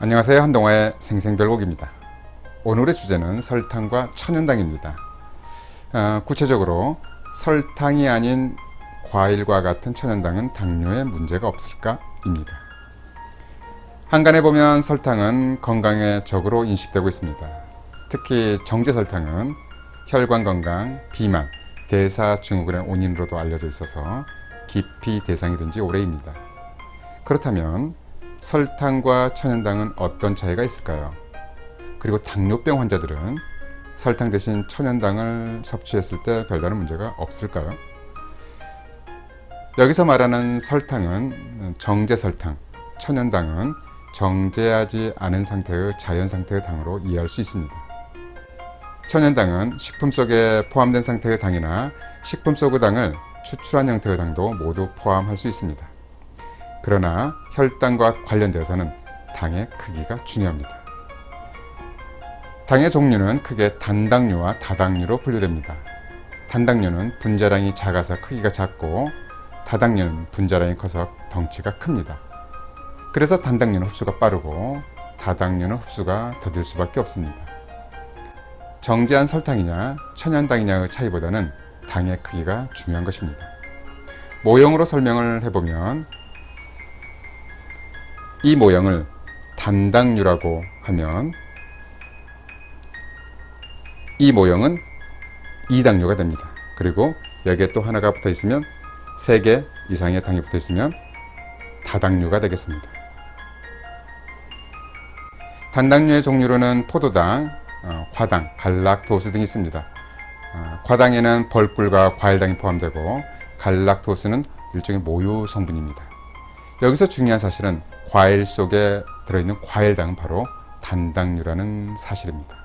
안녕하세요. 한동화의 생생별곡입니다. 오늘의 주제는 설탕과 천연당입니다. 구체적으로 설탕이 아닌 과일과 같은 천연당은 당뇨에 문제가 없을까? 입니다. 한간에 보면 설탕은 건강의 적으로 인식되고 있습니다. 특히 정제설탕은 혈관 건강, 비만, 대사증후군의 원인으로도 알려져 있어서 기피 대상이 된 지 오래입니다. 그렇다면 설탕과 천연당은 어떤 차이가 있을까요? 그리고 당뇨병 환자들은 설탕 대신 천연당을 섭취했을 때 별다른 문제가 없을까요? 여기서 말하는 설탕은 정제설탕, 천연당은 정제하지 않은 상태의 자연 상태의 당으로 이해할 수 있습니다. 천연당은 식품 속에 포함된 상태의 당이나 식품 속의 당을 추출한 형태의 당도 모두 포함할 수 있습니다. 그러나 혈당과 관련되어서는 당의 크기가 중요합니다. 당의 종류는 크게 단당류와 다당류로 분류됩니다. 단당류는 분자량이 작아서 크기가 작고 다당류는 분자량이 커서 덩치가 큽니다. 그래서 단당류는 흡수가 빠르고 다당류는 흡수가 더딜 수밖에 없습니다. 정제한 설탕이냐 천연당이냐의 차이보다는 당의 크기가 중요한 것입니다. 모형으로 설명을 해보면 이 모형을 단당류라고 하면 이 모형은 2당류가 됩니다. 그리고 여기에 또 하나가 붙어 있으면 3개 이상의 당이 붙어 있으면 다당류가 되겠습니다. 단당류의 종류로는 포도당, 과당, 갈락토스 등이 있습니다. 과당에는 벌꿀과 과일당이 포함되고 갈락토스는 일종의 모유 성분입니다. 여기서 중요한 사실은 과일 속에 들어있는 과일당은 바로 단당류라는 사실입니다.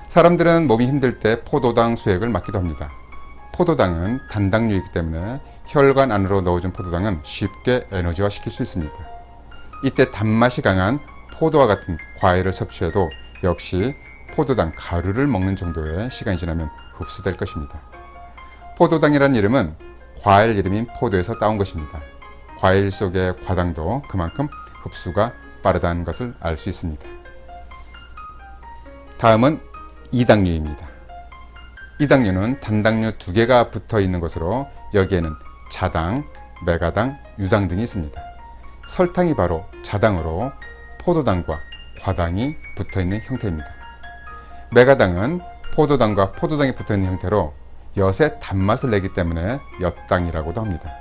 사람들은 몸이 힘들 때 포도당 수액을 맞기도 합니다. 포도당은 단당류이기 때문에 혈관 안으로 넣어준 포도당은 쉽게 에너지화 시킬 수 있습니다. 이때 단맛이 강한 포도와 같은 과일을 섭취해도 역시 포도당 가루를 먹는 정도의 시간이 지나면 흡수될 것입니다. 포도당이라는 이름은 과일 이름인 포도에서 따온 것입니다. 과일 속의 과당도 그만큼 흡수가 빠르다는 것을 알 수 있습니다. 다음은 2당류입니다. 2당류는 단당류 2개가 붙어 있는 것으로 여기에는 자당, 메가당, 유당 등이 있습니다. 설탕이 바로 자당으로 포도당과 과당이 붙어 있는 형태입니다. 메가당은 포도당과 포도당이 붙어 있는 형태로 엿의 단맛을 내기 때문에 엿당이라고도 합니다.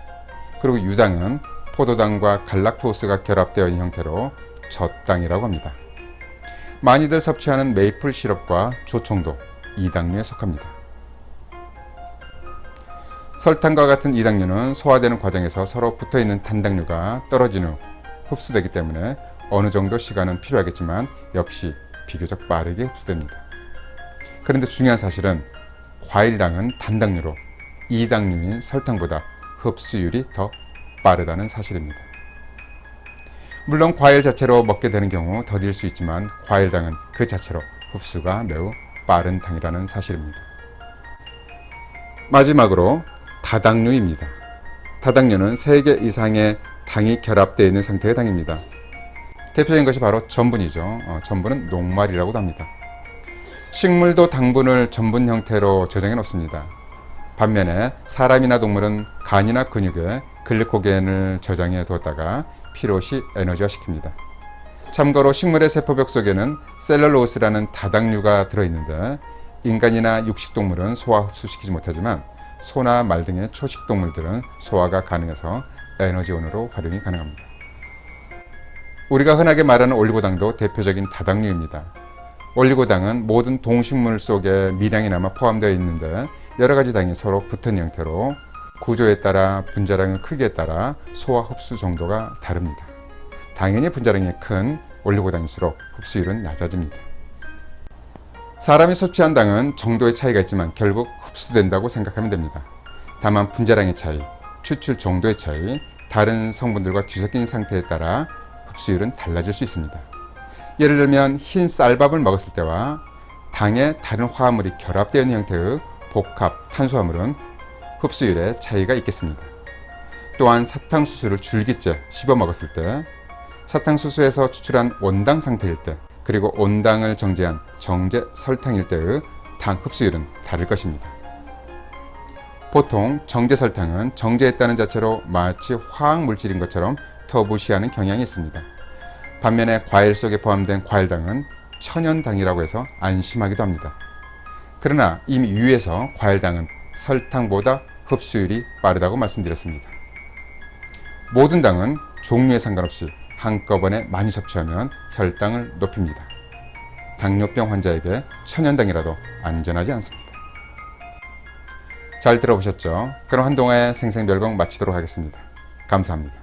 그리고 유당은 포도당과 갈락토스가 결합되어 있는 형태로 젖당이라고 합니다. 많이들 섭취하는 메이플 시럽과 조청도 2당류에 속합니다. 설탕과 같은 2당류는 소화되는 과정에서 서로 붙어있는 단당류가 떨어진 후 흡수되기 때문에 어느 정도 시간은 필요하겠지만 역시 비교적 빠르게 흡수됩니다. 그런데 중요한 사실은 과일당은 단당류로 2당류인 설탕보다 흡수율이 더 빠르다는 사실입니다. 물론 과일 자체로 먹게 되는 경우 더딜 수 있지만 과일당은 그 자체로 흡수가 매우 빠른 당이라는 사실입니다. 마지막으로 다당류입니다. 다당류는 3개 이상의 당이 결합되어 있는 상태의 당입니다. 대표적인 것이 바로 전분이죠. 전분은 녹말이라고도 합니다. 식물도 당분을 전분 형태로 저장해 놓습니다. 반면에 사람이나 동물은 간이나 근육에 글리코겐을 저장해 두었다가 필요시 에너지화 시킵니다. 참고로 식물의 세포벽 속에는 셀룰로스라는 다당류가 들어있는데 인간이나 육식동물은 소화 흡수시키지 못하지만 소나 말 등의 초식동물들은 소화가 가능해서 에너지원으로 활용이 가능합니다. 우리가 흔하게 말하는 올리고당도 대표적인 다당류입니다. 올리고당은 모든 동식물 속에 미량이 남아 포함되어 있는데 여러가지 당이 서로 붙은 형태로 구조에 따라 분자량의 크기에 따라 소화 흡수 정도가 다릅니다. 당연히 분자량이 큰 올리고당일수록 흡수율은 낮아집니다. 사람이 섭취한 당은 정도의 차이가 있지만 결국 흡수된다고 생각하면 됩니다. 다만 분자량의 차이, 추출 정도의 차이, 다른 성분들과 뒤섞인 상태에 따라 흡수율은 달라질 수 있습니다. 예를 들면 흰 쌀밥을 먹었을 때와 당의 다른 화합물이 결합되어 있는 형태의 복합 탄수화물은 흡수율에 차이가 있겠습니다. 또한 사탕수수를 줄기째 씹어 먹었을 때 사탕수수에서 추출한 원당 상태일 때, 그리고 온당을 정제한 정제 설탕일 때의 당 흡수율은 다를 것입니다. 보통 정제 설탕은 정제했다는 자체로 마치 화학 물질인 것처럼 터부시하는 경향이 있습니다. 반면에 과일 속에 포함된 과일당은 천연당이라고 해서 안심하기도 합니다. 그러나 이미 위에서 과일당은 설탕보다 흡수율이 빠르다고 말씀드렸습니다. 모든 당은 종류에 상관없이 한꺼번에 많이 섭취하면 혈당을 높입니다. 당뇨병 환자에게 천연당이라도 안전하지 않습니다. 잘 들어보셨죠? 그럼 한동안의 생생별공 마치도록 하겠습니다. 감사합니다.